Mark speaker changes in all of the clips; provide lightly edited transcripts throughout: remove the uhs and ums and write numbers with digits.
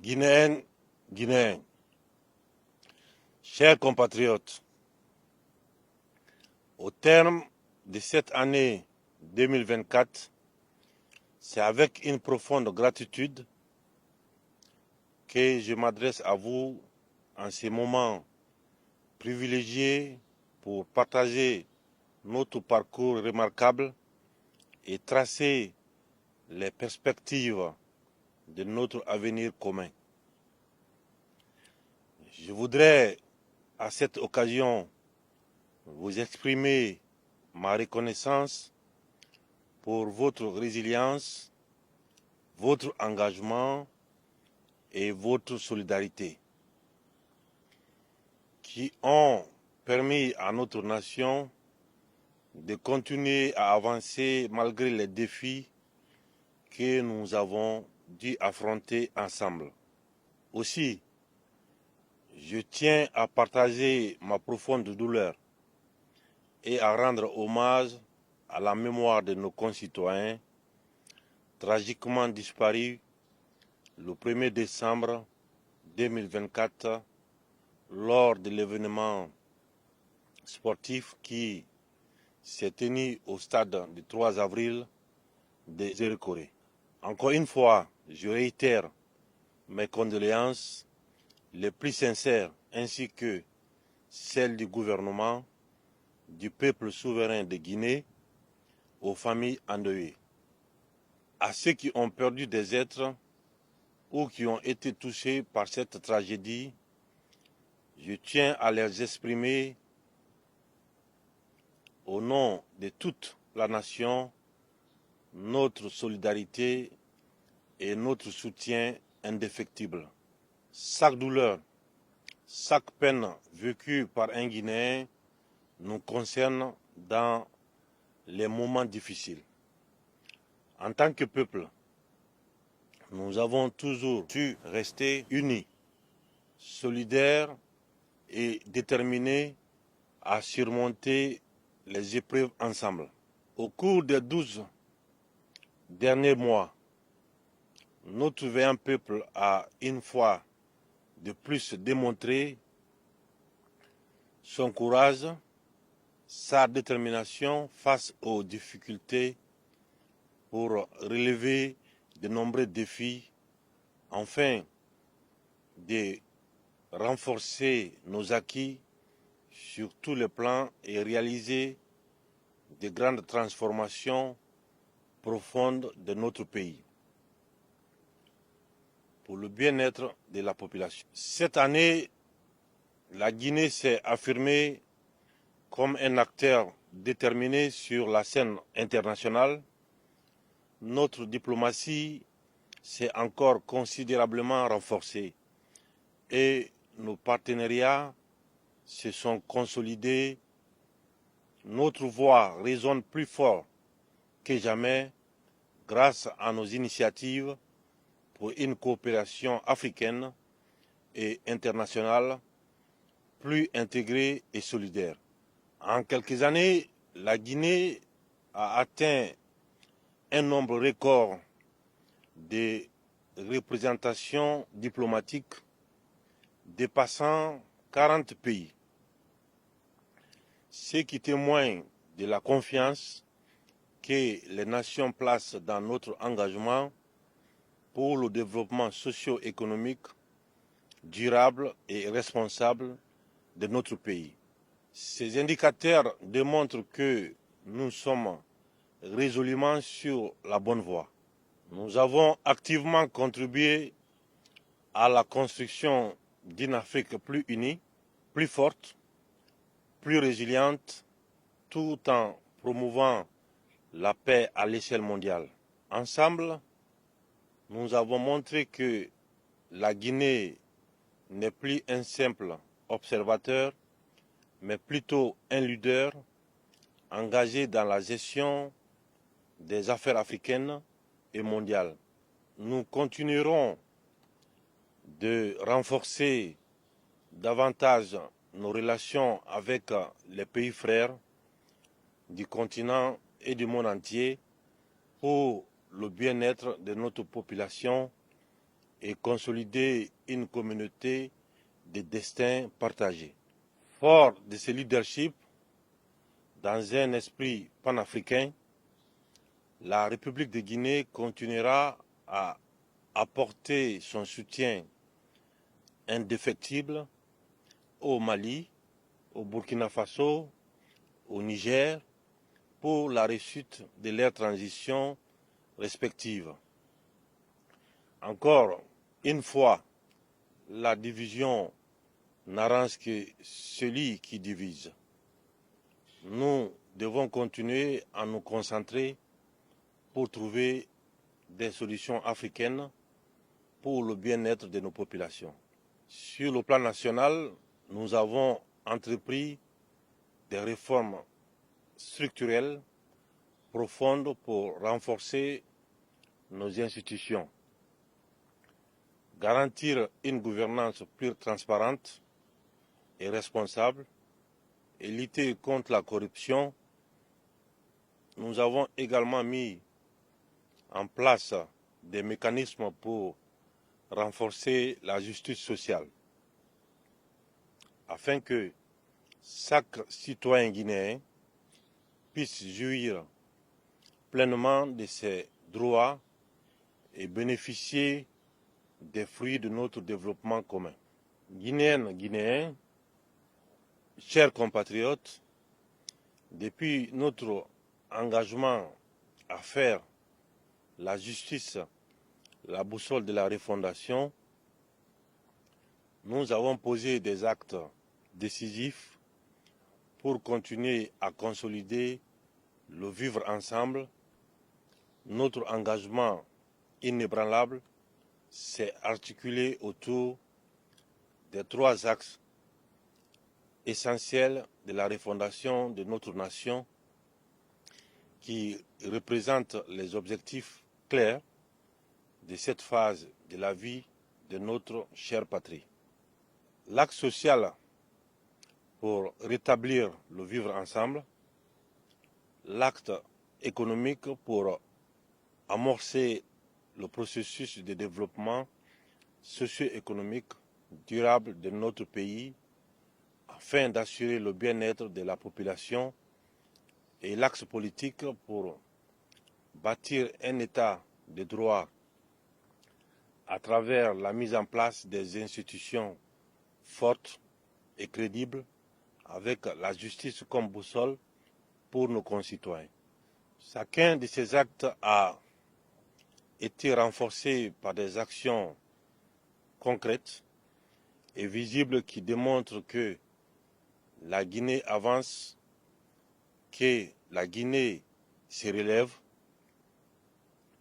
Speaker 1: Guinéennes, Guinéens, chers compatriotes, au terme de cette année 2024, c'est avec une profonde gratitude que je m'adresse à vous en ces moments privilégiés pour partager notre parcours remarquable et tracer les perspectives de notre avenir commun. Je voudrais à cette occasion vous exprimer ma reconnaissance pour votre résilience, votre engagement et votre solidarité qui ont permis à notre nation de continuer à avancer malgré les défis que nous avons dû affronter ensemble. Aussi, je tiens à partager ma profonde douleur et à rendre hommage à la mémoire de nos concitoyens tragiquement disparus le 1er décembre 2024 lors de l'événement sportif qui s'est tenu au stade du 3 avril de Zérekoré. Encore une fois, je réitère mes condoléances les plus sincères ainsi que celles du gouvernement, du peuple souverain de Guinée, aux familles endeuillées. À ceux qui ont perdu des êtres ou qui ont été touchés par cette tragédie, je tiens à leur exprimer au nom de toute la nation notre solidarité et notre soutien indéfectible. Chaque douleur, chaque peine vécue par un Guinéen nous concerne dans les moments difficiles. En tant que peuple, nous avons toujours su rester unis, solidaires et déterminés à surmonter les épreuves ensemble. Au cours des 12 derniers mois, notre vaillant peuple a une fois de plus démontré son courage, sa détermination face aux difficultés pour relever de nombreux défis, afin de renforcer nos acquis sur tous les plans et réaliser de grandes transformations profondes de notre pays pour le bien-être de la population. Cette année, la Guinée s'est affirmée comme un acteur déterminé sur la scène internationale. Notre diplomatie s'est encore considérablement renforcée et nos partenariats se sont consolidés. Notre voix résonne plus fort que jamais grâce à nos initiatives pour une coopération africaine et internationale plus intégrée et solidaire. En quelques années, la Guinée a atteint un nombre record de représentations diplomatiques dépassant 40 pays, ce qui témoigne de la confiance que les nations placent dans notre engagement pour le développement socio-économique durable et responsable de notre pays. Ces indicateurs démontrent que nous sommes résolument sur la bonne voie. Nous avons activement contribué à la construction d'une Afrique plus unie, plus forte, plus résiliente, tout en promouvant la paix à l'échelle mondiale. Ensemble, nous avons montré que la Guinée n'est plus un simple observateur, mais plutôt un leader engagé dans la gestion des affaires africaines et mondiales. Nous continuerons de renforcer davantage nos relations avec les pays frères du continent et du monde entier pour le bien-être de notre population et consolider une communauté de destin partagé. Fort de ce leadership, dans un esprit panafricain, la République de Guinée continuera à apporter son soutien indéfectible au Mali, au Burkina Faso, au Niger, pour la réussite de leurs transitions respectives. Encore une fois, la division n'arrange que celui qui divise. Nous devons continuer à nous concentrer pour trouver des solutions africaines pour le bien-être de nos populations. Sur le plan national, nous avons entrepris des réformes structurelles profondes pour renforcer nos institutions, garantir une gouvernance plus transparente et responsable et lutter contre la corruption. Nous avons également mis en place des mécanismes pour renforcer la justice sociale, afin que chaque citoyen guinéen puisse jouir pleinement de ses droits et bénéficier des fruits de notre développement commun. Guinéennes, Guinéens, chers compatriotes, depuis notre engagement à faire la justice la boussole de la refondation, nous avons posé des actes décisifs pour continuer à consolider le vivre ensemble. Notre engagement inébranlable s'est articulé autour des 3 axes essentiels de la refondation de notre nation qui représentent les objectifs clairs de cette phase de la vie de notre chère patrie. L'axe social pour rétablir le vivre ensemble, l'acte économique pour amorcer le processus de développement socio-économique durable de notre pays afin d'assurer le bien-être de la population, et l'axe politique pour bâtir un état de droit à travers la mise en place des institutions fortes et crédibles avec la justice comme boussole pour nos concitoyens. Chacun de ces actes a été renforcé par des actions concrètes et visibles qui démontrent que la Guinée avance, que la Guinée se relève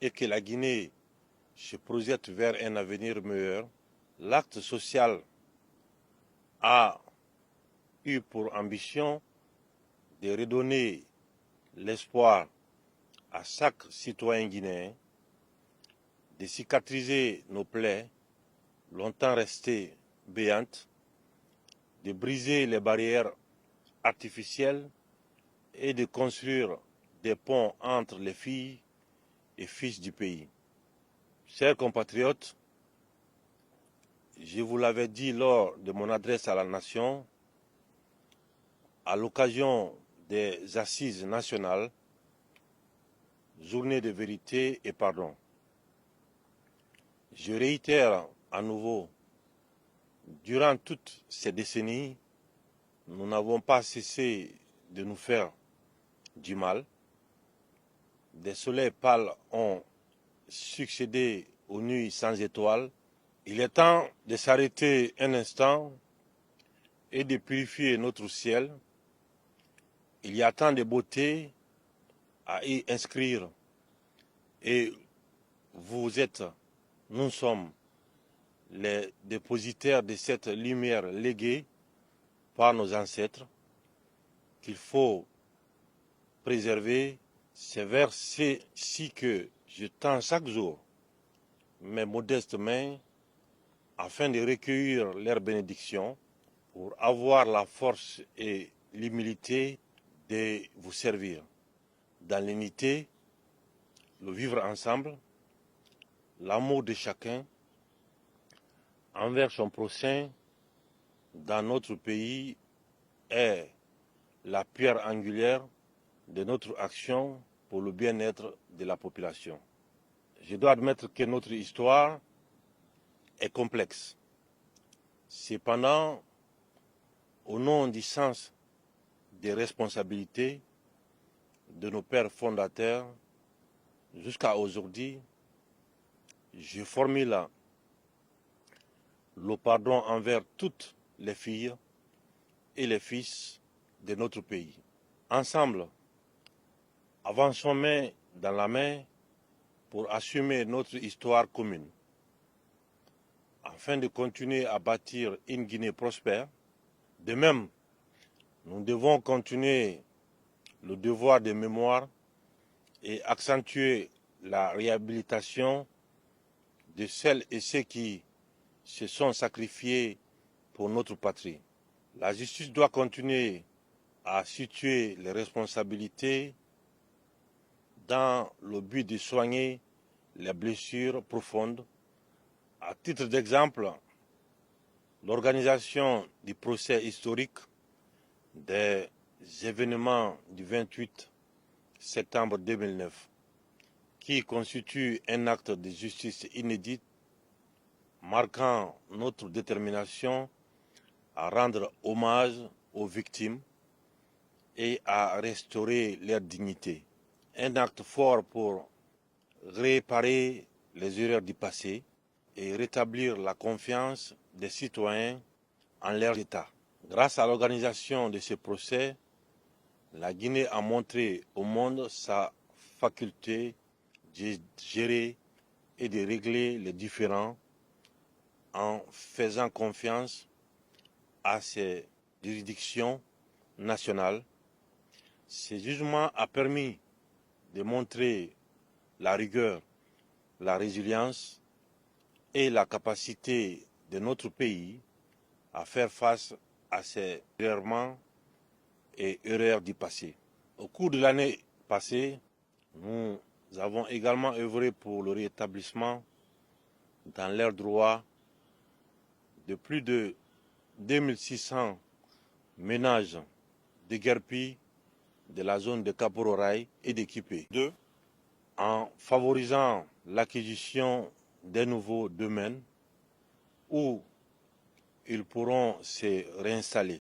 Speaker 1: et que la Guinée se projette vers un avenir meilleur. L'acte social a eu pour ambition de redonner l'espoir à chaque citoyen guinéen, de cicatriser nos plaies longtemps restées béantes, de briser les barrières artificielles et de construire des ponts entre les filles et fils du pays. Chers compatriotes, je vous l'avais dit lors de mon adresse à la nation, à l'occasion des assises nationales, journée de vérité et pardon. Je réitère à nouveau, durant toutes ces décennies, nous n'avons pas cessé de nous faire du mal. Des soleils pâles ont succédé aux nuits sans étoiles. Il est temps de s'arrêter un instant et de purifier notre ciel. Il y a tant de beauté à y inscrire et nous sommes les dépositaires de cette lumière léguée par nos ancêtres qu'il faut préserver. C'est vers ceci que je tends chaque jour mes modestes mains afin de recueillir leurs bénédictions pour avoir la force et l'humilité de vous servir dans l'unité, le vivre ensemble, l'amour de chacun envers son prochain dans notre pays est la pierre angulaire de notre action pour le bien-être de la population. Je dois admettre que notre histoire est complexe. Cependant, au nom du sens des responsabilités de nos pères fondateurs, jusqu'à aujourd'hui, je formule le pardon envers toutes les filles et les fils de notre pays. Ensemble, avançons main dans la main pour assumer notre histoire commune, afin de continuer à bâtir une Guinée prospère. De même, nous devons continuer le devoir de mémoire et accentuer la réhabilitation de celles et ceux qui se sont sacrifiés pour notre patrie. La justice doit continuer à situer les responsabilités dans le but de soigner les blessures profondes. À titre d'exemple, l'organisation du procès historique des événements du 28 septembre 2009, qui constitue un acte de justice inédit, marquant notre détermination à rendre hommage aux victimes et à restaurer leur dignité. Un acte fort pour réparer les erreurs du passé et rétablir la confiance des citoyens en leur État. Grâce à l'organisation de ce procès, la Guinée a montré au monde sa faculté de gérer et de régler les différends en faisant confiance à ses juridictions nationales. Ce jugement a permis de montrer la rigueur, la résilience et la capacité de notre pays à faire face à ces errements et erreurs du passé. Au cours de l'année passée, nous avons également œuvré pour le rétablissement dans leurs droits de plus de 2600 ménages déguerpis de la zone de Kapororaï et d'Équipé. 2. En favorisant l'acquisition des nouveaux domaines où ils pourront se réinstaller.